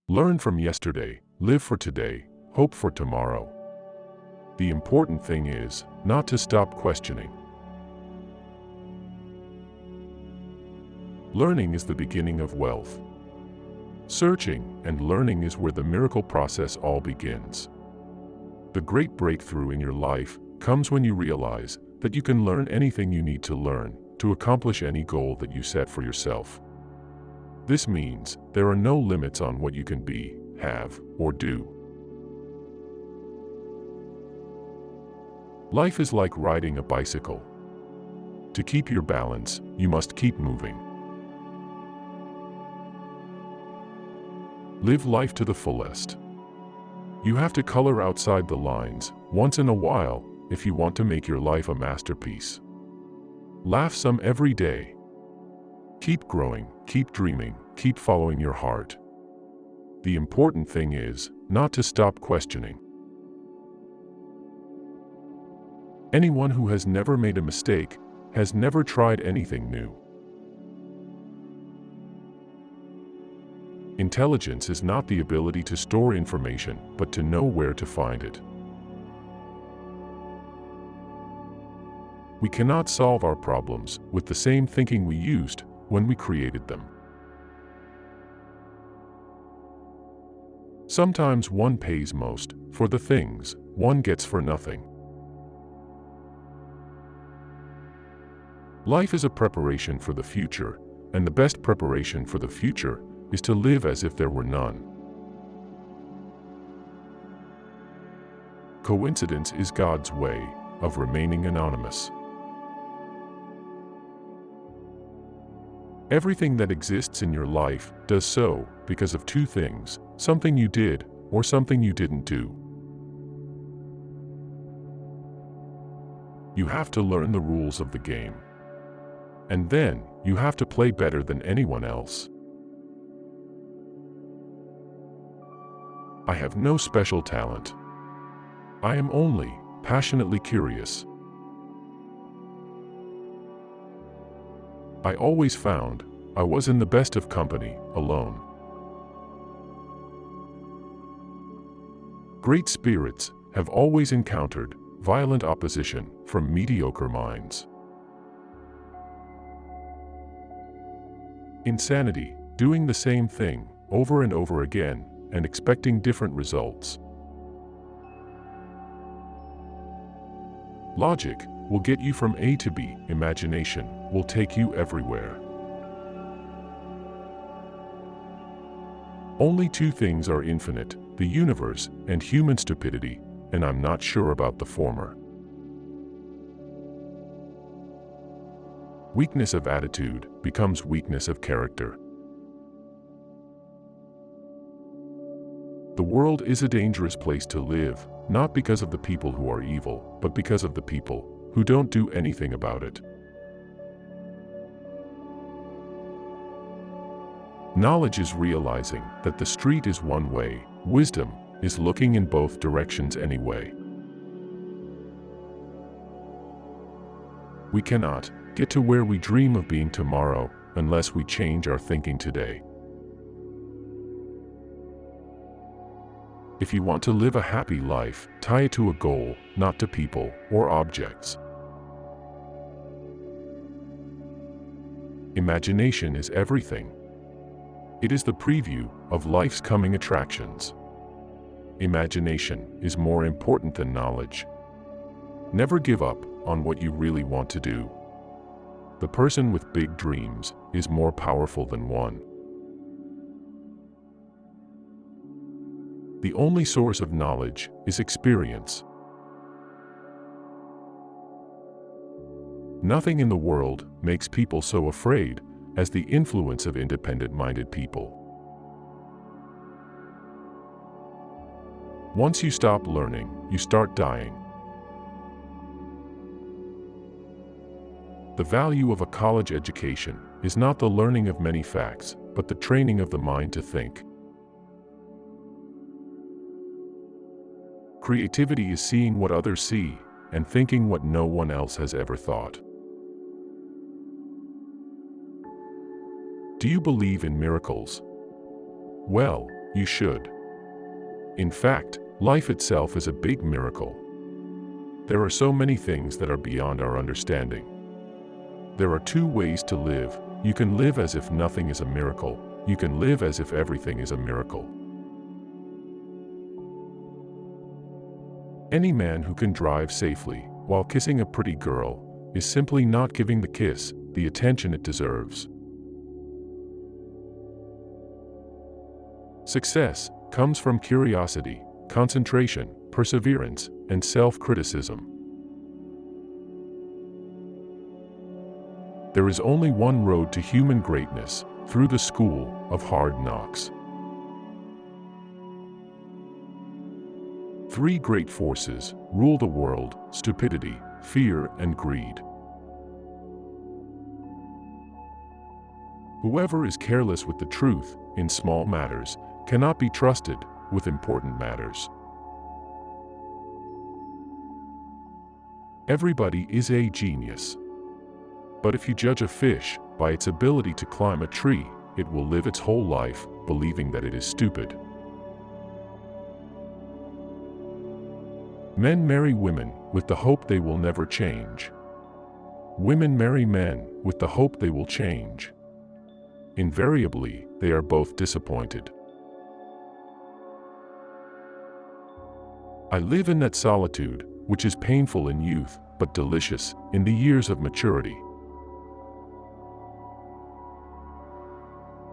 Learn from yesterday, live for today, hope for tomorrow. The important thing is not to stop questioning. Learning is the beginning of wealth. Searching and learning is where the miracle process all begins. The great breakthrough in your life comes when you realize that you can learn anything you need to learn to accomplish any goal that you set for yourself. This means there are no limits on what you can be, have, or do. Life is like riding a bicycle. To keep your balance, you must keep moving. Live life to the fullest. You have to color outside the lines once in a while if you want to make your life a masterpiece. Laugh some every day. Keep growing, keep dreaming, keep following your heart. The important thing is not to stop questioning. Anyone who has never made a mistake has never tried anything new. Intelligence is not the ability to store information, but to know where to find it. We cannot solve our problems with the same thinking we used when we created them. Sometimes one pays most for the things one gets for nothing. Life is a preparation for the future, and the best preparation for the future is to live as if there were none. Coincidence is God's way of remaining anonymous. Everything that exists in your life does so because of two things: something you did or something you didn't do. You have to learn the rules of the game. And then you have to play better than anyone else. I have no special talent. I am only passionately curious. I always found I was in the best of company, alone. Great spirits have always encountered violent opposition from mediocre minds. Insanity, doing the same thing over and over again and expecting different results. Logic will get you from A to B. Imagination will take you everywhere. Only two things are infinite: the universe and human stupidity, and I'm not sure about the former. Weakness of attitude becomes weakness of character. The world is a dangerous place to live, not because of the people who are evil, but because of the people who don't do anything about it. Knowledge is realizing that the street is one way. Wisdom is looking in both directions anyway. We cannot get to where we dream of being tomorrow unless we change our thinking today. If you want to live a happy life, tie it to a goal, not to people or objects. Imagination is everything. It is the preview of life's coming attractions. Imagination is more important than knowledge. Never give up on what you really want to do. The person with big dreams is more powerful than one. The only source of knowledge is experience. Nothing in the world makes people so afraid as the influence of independent-minded people. Once you stop learning, you start dying. The value of a college education is not the learning of many facts, but the training of the mind to think. Creativity is seeing what others see and thinking what no one else has ever thought. Do you believe in miracles? Well, You should. In fact, life itself is a big miracle. There are so many things that are beyond our understanding. There are two ways to live. You can live as if nothing is a miracle. You can live as if everything is a miracle. Any man who can drive safely while kissing a pretty girl is simply not giving the kiss the attention it deserves. Success comes from curiosity, concentration, perseverance, and self-criticism. There is only one road to human greatness, through the school of hard knocks. Three great forces rule the world: stupidity, fear, and greed. Whoever is careless with the truth in small matters cannot be trusted with important matters. Everybody is a genius. But if you judge a fish by its ability to climb a tree, it will live its whole life believing that it is stupid. Men marry women with the hope they will never change. Women marry men with the hope they will change. Invariably, they are both disappointed. I live in that solitude, which is painful in youth, but delicious in the years of maturity.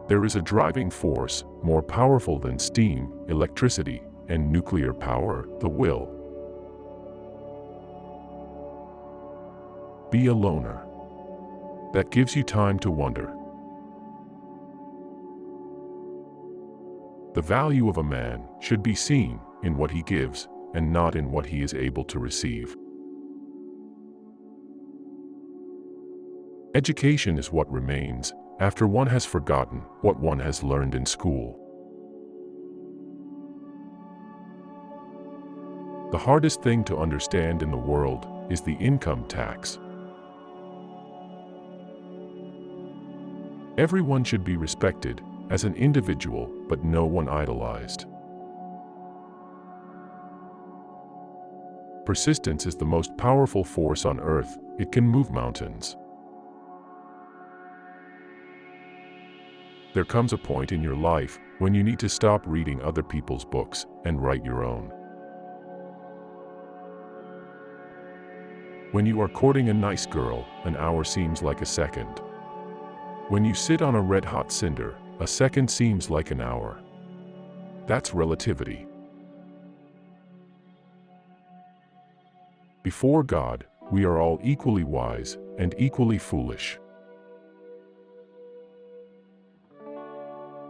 There is a driving force more powerful than steam, electricity, and nuclear power: the will. Be a loner. That gives you time to wonder. The value of a man should be seen in what he gives and not in what he is able to receive. Education is what remains after one has forgotten what one has learned in school. The hardest thing to understand in the world is the income tax. Everyone should be respected as an individual, but no one idolized. Persistence is the most powerful force on earth. It can move mountains. There comes a point in your life when you need to stop reading other people's books and write your own. When you are courting a nice girl, an hour seems like a second. When you sit on a red-hot cinder, a second seems like an hour. That's relativity. Before God, we are all equally wise and equally foolish.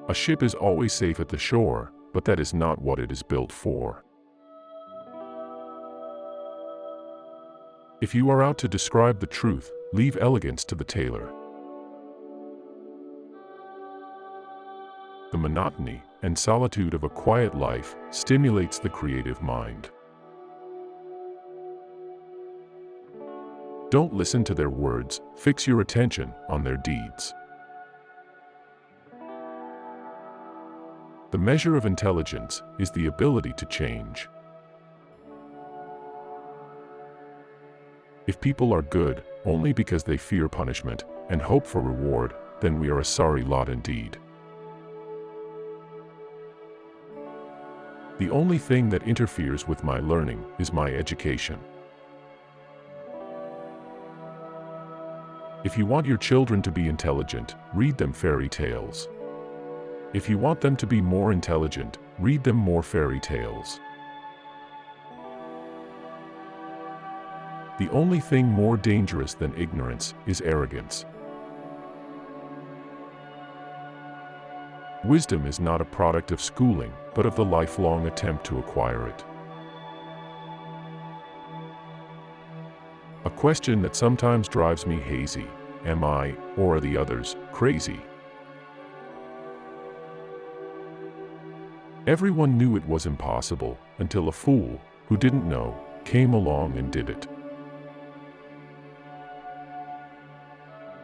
A ship is always safe at the shore, but that is not what it is built for. If you are out to describe the truth, leave elegance to the tailor. The monotony and solitude of a quiet life stimulates the creative mind. Don't listen to their words, fix your attention on their deeds. The measure of intelligence is the ability to change. If people are good only because they fear punishment and hope for reward, then we are a sorry lot indeed. The only thing that interferes with my learning is my education. If you want your children to be intelligent, read them fairy tales. If you want them to be more intelligent, read them more fairy tales. The only thing more dangerous than ignorance is arrogance. Wisdom is not a product of schooling, but of the lifelong attempt to acquire it. A question that sometimes drives me hazy: am I, or are the others, crazy? Everyone knew it was impossible, until a fool, who didn't know, came along and did it.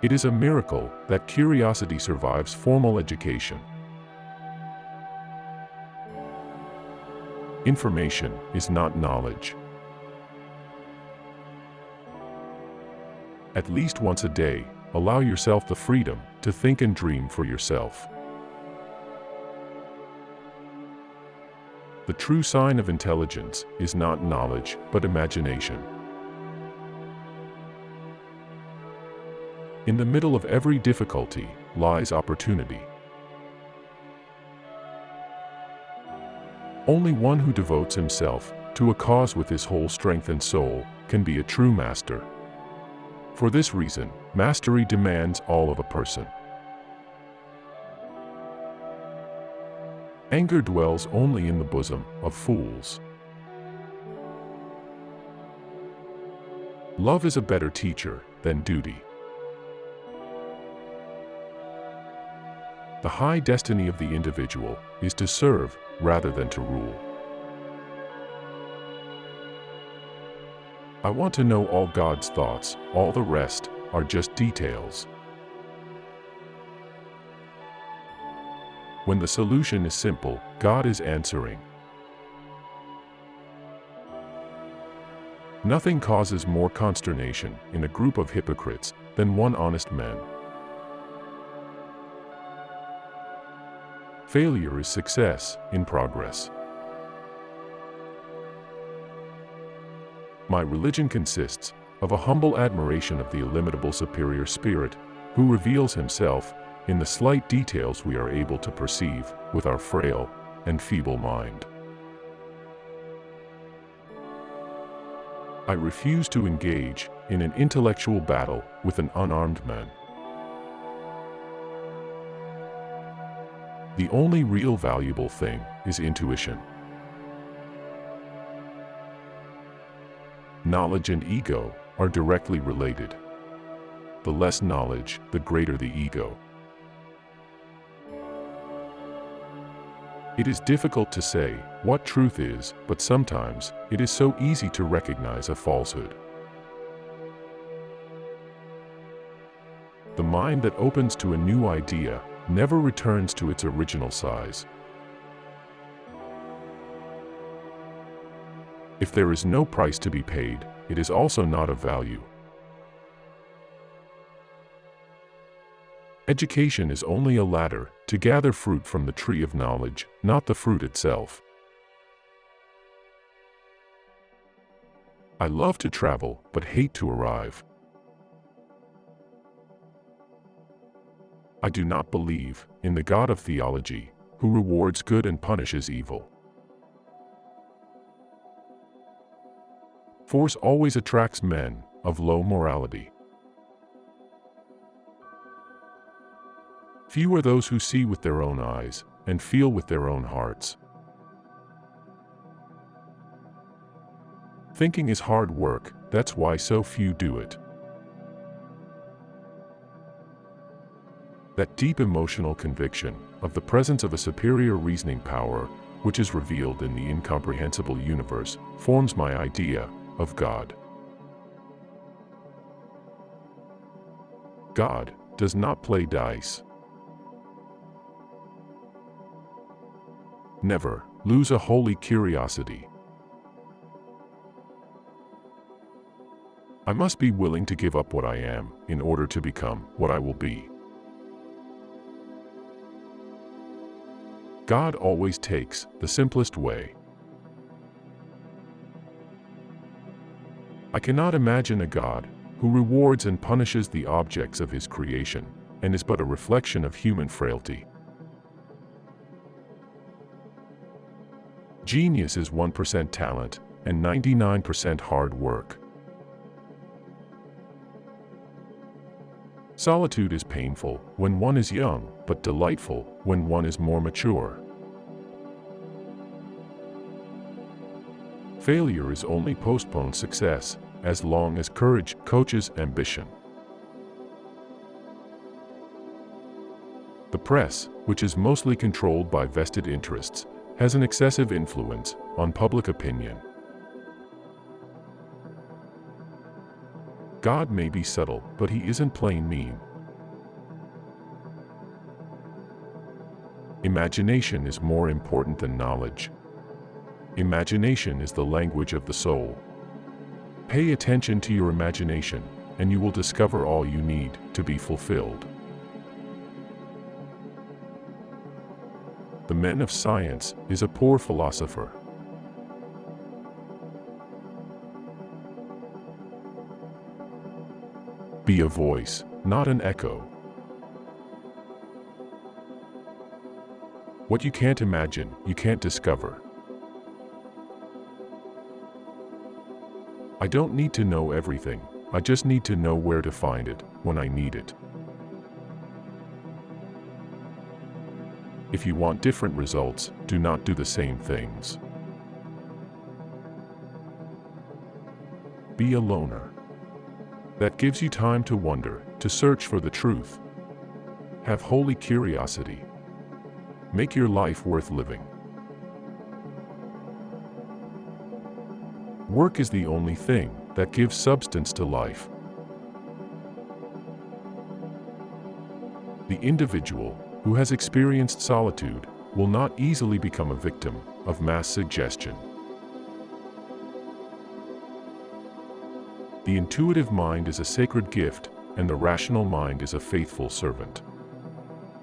It is a miracle that curiosity survives formal education. Information is not knowledge. At least once a day, allow yourself the freedom to think and dream for yourself. The true sign of intelligence is not knowledge, but imagination. In the middle of every difficulty lies opportunity. Only one who devotes himself to a cause with his whole strength and soul can be a true master. For this reason, mastery demands all of a person. Anger dwells only in the bosom of fools. Love is a better teacher than duty. The high destiny of the individual is to serve rather than to rule. I want to know all God's thoughts, all the rest are just details. When the solution is simple, God is answering. Nothing causes more consternation in a group of hypocrites than one honest man. Failure is success in progress. My religion consists of a humble admiration of the illimitable superior spirit, who reveals himself in the slight details we are able to perceive with our frail and feeble mind. I refuse to engage in an intellectual battle with an unarmed man. The only real valuable thing is intuition. Knowledge and ego are directly related. The less knowledge, the greater the ego. It is difficult to say what truth is, but sometimes it is so easy to recognize a falsehood. The mind that opens to a new idea never returns to its original size. If there is no price to be paid, it is also not of value. Education is only a ladder to gather fruit from the tree of knowledge, not the fruit itself. I love to travel, but hate to arrive. I do not believe in the God of theology, who rewards good and punishes evil. Force always attracts men of low morality. Few are those who see with their own eyes and feel with their own hearts. Thinking is hard work, that's why so few do it. That deep emotional conviction of the presence of a superior reasoning power, which is revealed in the incomprehensible universe, forms my idea of God. God does not play dice. Never lose a holy curiosity. I must be willing to give up what I am in order to become what I will be. God always takes the simplest way. I cannot imagine a God who rewards and punishes the objects of his creation and is but a reflection of human frailty. Genius is 1% talent and 99% hard work. Solitude is painful when one is young, but delightful when one is more mature. Failure is only postponed success as long as courage coaches ambition. The press, which is mostly controlled by vested interests, has an excessive influence on public opinion. God may be subtle, but he isn't plain mean. Imagination is more important than knowledge. Imagination is the language of the soul. Pay attention to your imagination, and you will discover all you need to be fulfilled. The man of science is a poor philosopher. Be a voice, not an echo. What you can't imagine, you can't discover. I don't need to know everything, I just need to know where to find it when I need it. If you want different results, do not do the same things. Be a loner. That gives you time to wonder, to search for the truth. Have holy curiosity. Make your life worth living. Work is the only thing that gives substance to life. The individual who has experienced solitude will not easily become a victim of mass suggestion. The intuitive mind is a sacred gift, and the rational mind is a faithful servant.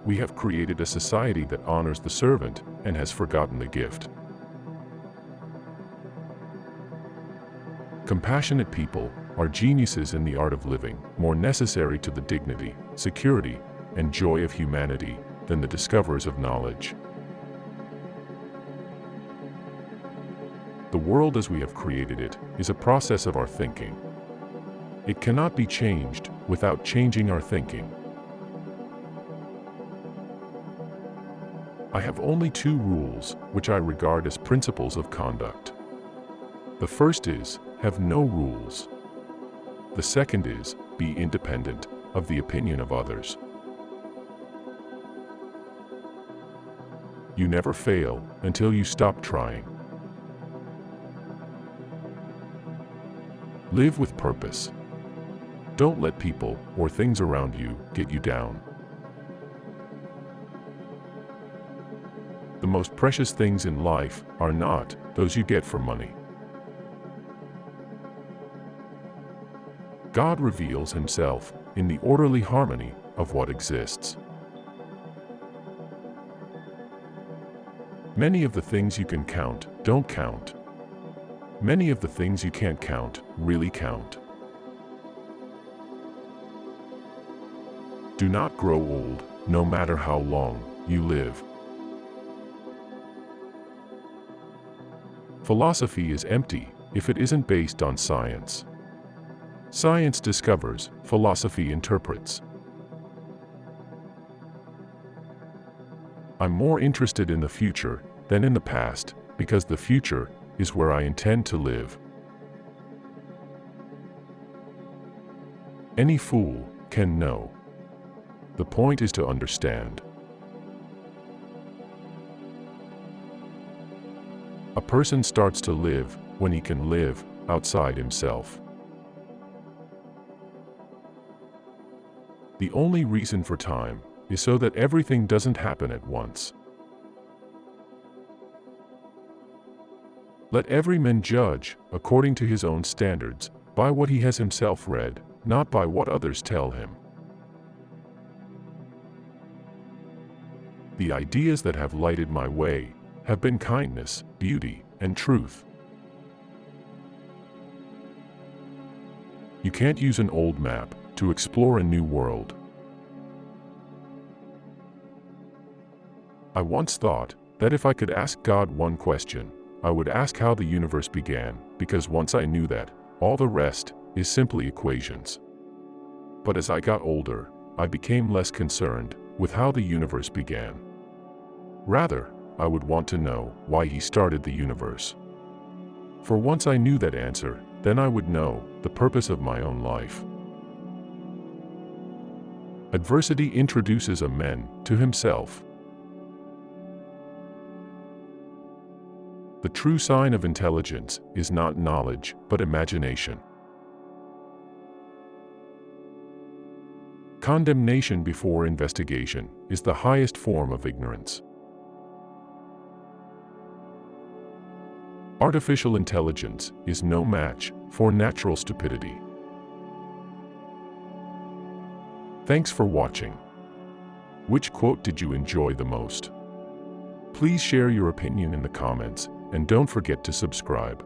We have created a society that honors the servant and has forgotten the gift. Compassionate people are geniuses in the art of living, more necessary to the dignity, security, and joy of humanity than the discoverers of knowledge. The world as we have created it is a process of our thinking. It cannot be changed without changing our thinking. I have only two rules which I regard as principles of conduct. The first is, have no rules. The second is, be independent of the opinion of others. You never fail until you stop trying. Live with purpose. Don't let people or things around you get you down. The most precious things in life are not those you get for money. God reveals Himself in the orderly harmony of what exists. Many of the things you can count don't count. Many of the things you can't count really count. Do not grow old, no matter how long you live. Philosophy is empty if it isn't based on science. Science discovers, philosophy interprets. I'm more interested in the future than in the past, because the future is where I intend to live. Any fool can know. The point is to understand. A person starts to live when he can live outside himself. The only reason for time is so that everything doesn't happen at once. Let every man judge according to his own standards, by what he has himself read, not by what others tell him. The ideas that have lighted my way have been kindness, beauty, and truth. You can't use an old map to explore a new world. I once thought that if I could ask God one question, I would ask how the universe began, because once I knew that, all the rest is simply equations. But as I got older, I became less concerned with how the universe began. Rather, I would want to know why He started the universe. For once I knew that answer, then I would know the purpose of my own life. Adversity introduces a man to himself. The true sign of intelligence is not knowledge, but imagination. Condemnation before investigation is the highest form of ignorance. Artificial intelligence is no match for natural stupidity. Thanks for watching. Which quote did you enjoy the most? Please share your opinion in the comments, and don't forget to subscribe.